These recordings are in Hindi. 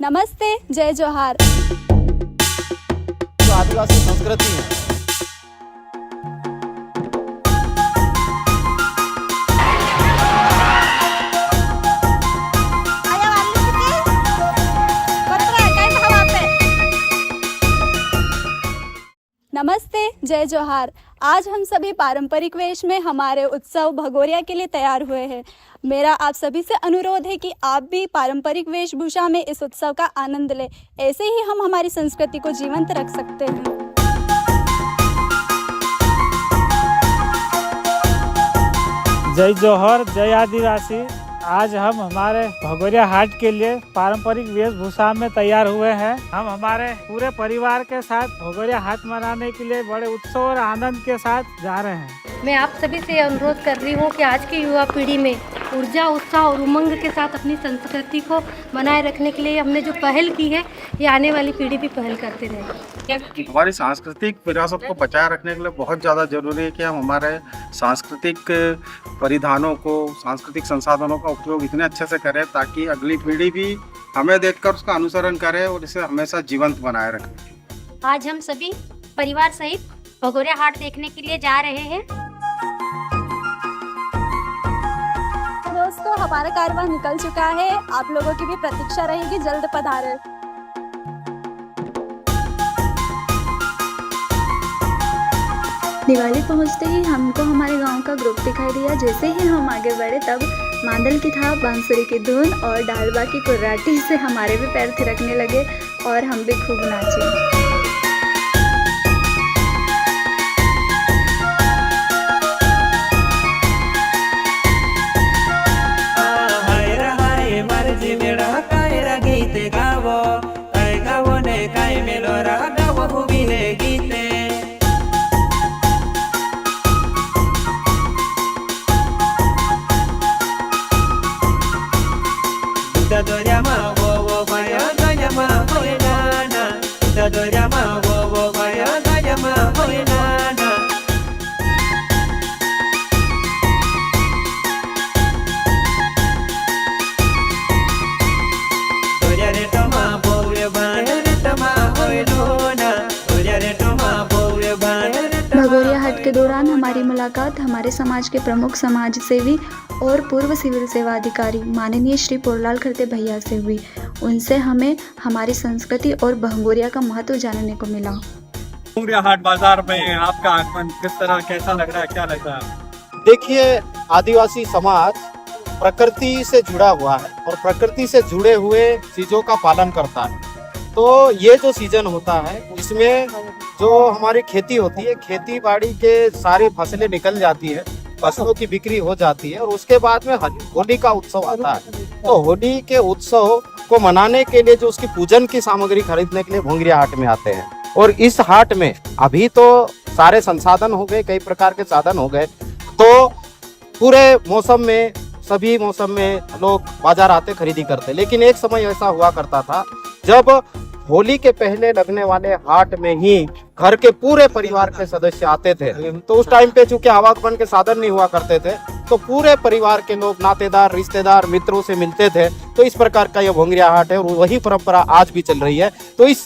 नमस्ते, जय जोहार। जो आदिवासी संस्कृति है नमस्ते, जय जोहार। आज हम सभी पारंपरिक वेश में हमारे उत्सव भगोरिया के लिए तैयार हुए हैं। मेरा आप सभी से अनुरोध है कि आप भी पारंपरिक वेशभूषा में इस उत्सव का आनंद लें। ऐसे ही हम हमारी संस्कृति को जीवंत रख सकते हैं। जय जोहर, जय आदिवासी। आज हम हमारे भगोरिया हाट के लिए पारंपरिक वेशभूषा में तैयार हुए हैं। हम हमारे पूरे परिवार के साथ भगोरिया हाट मनाने के लिए बड़े उत्सव और आनंद के साथ जा रहे हैं। मैं आप सभी से अनुरोध कर रही हूँ कि आज की युवा पीढ़ी में ऊर्जा, उत्साह और उमंग के साथ अपनी संस्कृति को बनाए रखने के लिए हमने जो पहल की है, ये आने वाली पीढ़ी भी पहल करते रहे। हमारी सांस्कृतिक विरासत को बचाए रखने के लिए बहुत ज़्यादा जरूरी है कि हम हमारे सांस्कृतिक परिधानों को, सांस्कृतिक संसाधनों का उपयोग इतने अच्छे से करें ताकि अगली पीढ़ी भी हमें देखकर उसका अनुसरण करे और इसे हमेशा जीवंत बनाए रखें। आज हम सभी परिवार सहित भगोरिया हाट देखने के लिए जा रहे हैं। दोस्तों, हमारा कारवां निकल चुका है। आप लोगों की भी प्रतीक्षा रहेगी, जल्द पधारें। दिवाली पहुंचते ही हमको हमारे गांव का ग्रुप दिखाई दिया। जैसे ही हम आगे बढ़े तब मांदल की थाप, बांसुरी की धुन और डालबा की कुर्राटी से हमारे भी पैर थिरकने लगे और हम भी खूब नाचे। भगोरिया हाट के दौरान हमारी मुलाकात हमारे समाज के प्रमुख समाज सेवी और पूर्व सिविल सेवा अधिकारी माननीय श्री पोरलाल खरते भैया से हुई। उनसे हमें हमारी संस्कृति और भगोरिया का महत्व जानने को मिला। भगोरिया हाट बाजार में आपका आगमन किस तरह, कैसा लग रहा है, क्या लग रहा है? देखिए, आदिवासी समाज प्रकृति से जुड़ा हुआ है और प्रकृति से जुड़े हुए चीजों का पालन करता है। तो ये जो सीजन होता है इसमें जो हमारी खेती होती है, खेती बाड़ी के सारी फसलें निकल जाती है, फसलों की बिक्री हो जाती है और उसके बाद में होली का उत्सव आता है। तो होली के उत्सव को मनाने के लिए जो उसकी पूजन की सामग्री खरीदने के लिए भगोरिया हाट में आते हैं। और इस हाट में अभी तो सारे संसाधन हो गए, कई प्रकार के साधन हो गए, तो पूरे मौसम में, सभी मौसम में लोग बाजार आते खरीदी करते। लेकिन एक समय ऐसा हुआ करता था जब होली के पहले लगने वाले हाट में ही घर के पूरे परिवार के सदस्य आते थे। तो उस टाइम पे चूंकि आवागमन के साधन नहीं हुआ करते थे, तो पूरे परिवार के लोग, नातेदार, रिश्तेदार, मित्रों से मिलते थे। तो इस प्रकार का यह भगोरिया हाट है और वही परंपरा आज भी चल रही है। तो इस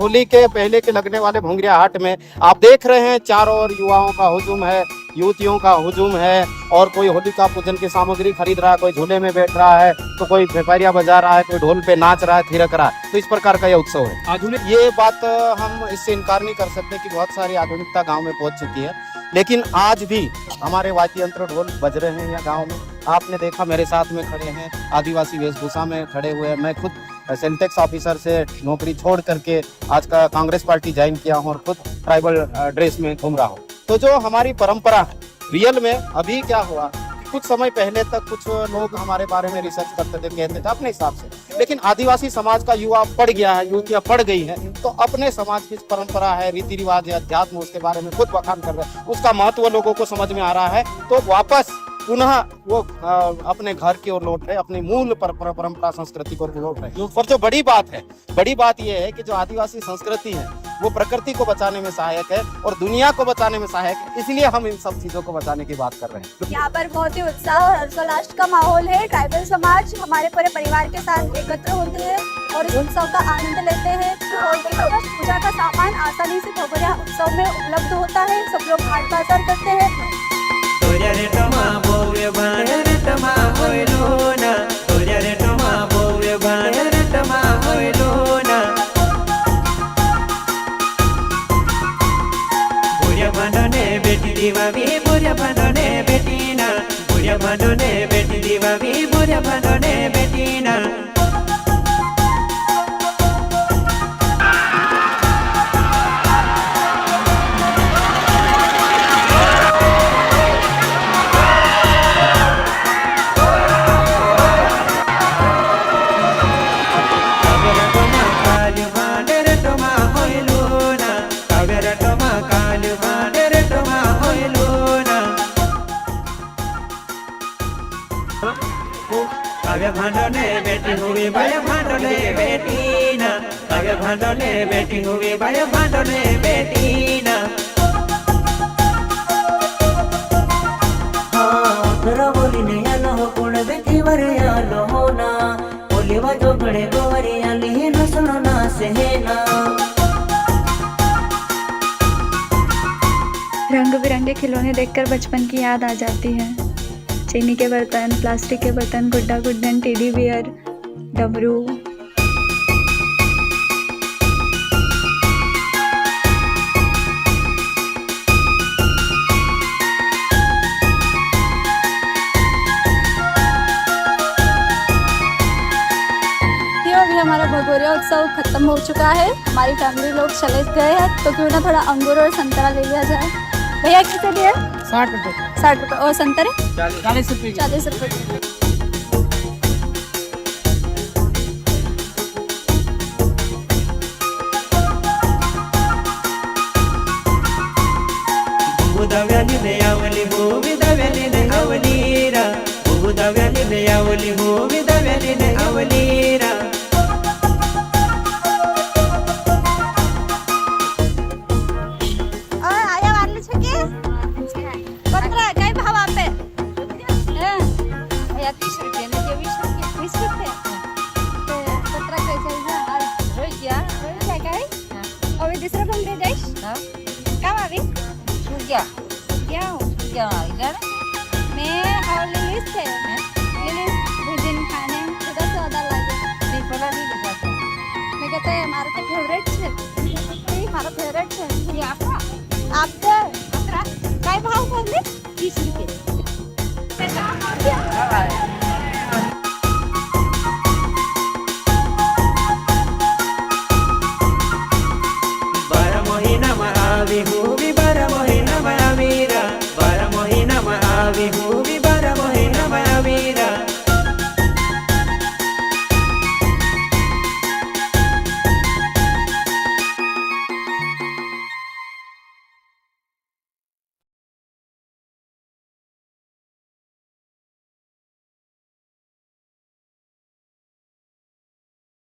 होली के पहले के लगने वाले भगोरिया हाट में आप देख रहे हैं चारों ओर युवाओं का हुजूम है, युवतियों का हुजूम है और कोई होली का पूजन की सामग्री खरीद रहा है, कोई झूले में बैठ रहा है, तो कोई व्यापारिया बजा रहा है, कोई ढोल पे नाच रहा है, थिरक रहा है। तो इस प्रकार का यह उत्सव है। आधुनिक ये बात हम इससे इनकार नहीं कर सकते कि बहुत सारी आधुनिकता गांव में पहुंच चुकी है, लेकिन आज भी हमारे वाद्य यंत्र, ढोल बज रहे हैं यहाँ गांव में। आपने देखा मेरे साथ में खड़े हैं, आदिवासी वेशभूषा में खड़े हुए हैं। मैं खुद सेल्टेक्स ऑफिसर से नौकरी छोड़ करके आज का कांग्रेस पार्टी ज्वाइन किया हूँ और खुद ट्राइबल ड्रेस में घूम रहा हूँ। तो जो हमारी परंपरा है, रियल में अभी क्या हुआ, कुछ समय पहले तक कुछ लोग हमारे बारे में रिसर्च करते थे, कहते थे अपने हिसाब से, लेकिन आदिवासी समाज का युवा पढ़ गया है, युवतियां पढ़ गई है, तो अपने समाज की परंपरा है, रीति रिवाज है, अध्यात्म, उसके बारे में खुद बखान कर रहे हैं। उसका महत्व लोगों को समझ में आ रहा है, तो वापस पुनः वो अपने घर की ओर लौट रहे, अपनी मूल परंपरा संस्कृति को लौट रहे। और जो बड़ी बात है, बड़ी बात यह है कि जो आदिवासी संस्कृति है वो प्रकृति को बचाने में सहायक है और दुनिया को बचाने में सहायक है। इसलिए हम इन सब चीजों को बचाने की बात कर रहे हैं। यहाँ पर बहुत ही उत्साह और हर्षोल्लास का माहौल है। ट्राइबल समाज हमारे पूरे परिवार के साथ एकत्र होते हैं और इस उत्सव का आनंद लेते हैं। और पूजा का सामान आसानी से भगोरिया उत्सव में उपलब्ध होता है। सब लोग हाट बाजार करते हैं। बेटी दीवावी बुढ़िया भांडने बेटी ना, बुढ़िया भांडने बेटी दीवावी बुढ़िया भांडने बेटी ना। काव्य भांडने बेटी हुई बाय भांडने बेटी ना, काव्य भांडने बेटी हुई बाय भांडने बेटी ना। हाँ जरा बोली ने आलो हो कोण बेटी वर आलो हो ना, बोली वा जो बड़े गोवरी आली है ना सुनो ना से ना। रंग बिरंगे खिलौने देखकर बचपन की याद आ जाती है। चीनी के बर्तन, प्लास्टिक के बर्तन, गुड्डा गुड्डन, टेडी बियर, डमरू। अभी हमारा भगोरिया उत्सव खत्म हो चुका है। हमारी फैमिली लोग चले गए हैं, तो क्यों ना थोड़ा अंगूर और संतरा ले लिया जाए। भैया कितने दिए? 60 रुपये। 60 रुपये। और संतरे? 40 रुपये। 40 रुपये। दव्याली ने आवली हो विदव्याली ने आवली रा, दव्याली ने आवली हो विदव्याली ने आवली रा। आया वाले छके 15 काय भाव आपे? या 30 रुपये ने 20 रुपये 20 रुपये ते 15 काय चाहिए और रोज काय और दूसरा कम दे जाइश काम आवी क्या मैं और लिलिस थे लिलिस भोजन खाने थोड़ा सा ज्यादा लगे नहीं पड़ा नहीं लगा मैं कहते हैं हमारा तो फेवरेट है हमारा फेवरेट है ये आपका काय भाव बोलते 30 रुपये। बारह महीना में आवी हूँ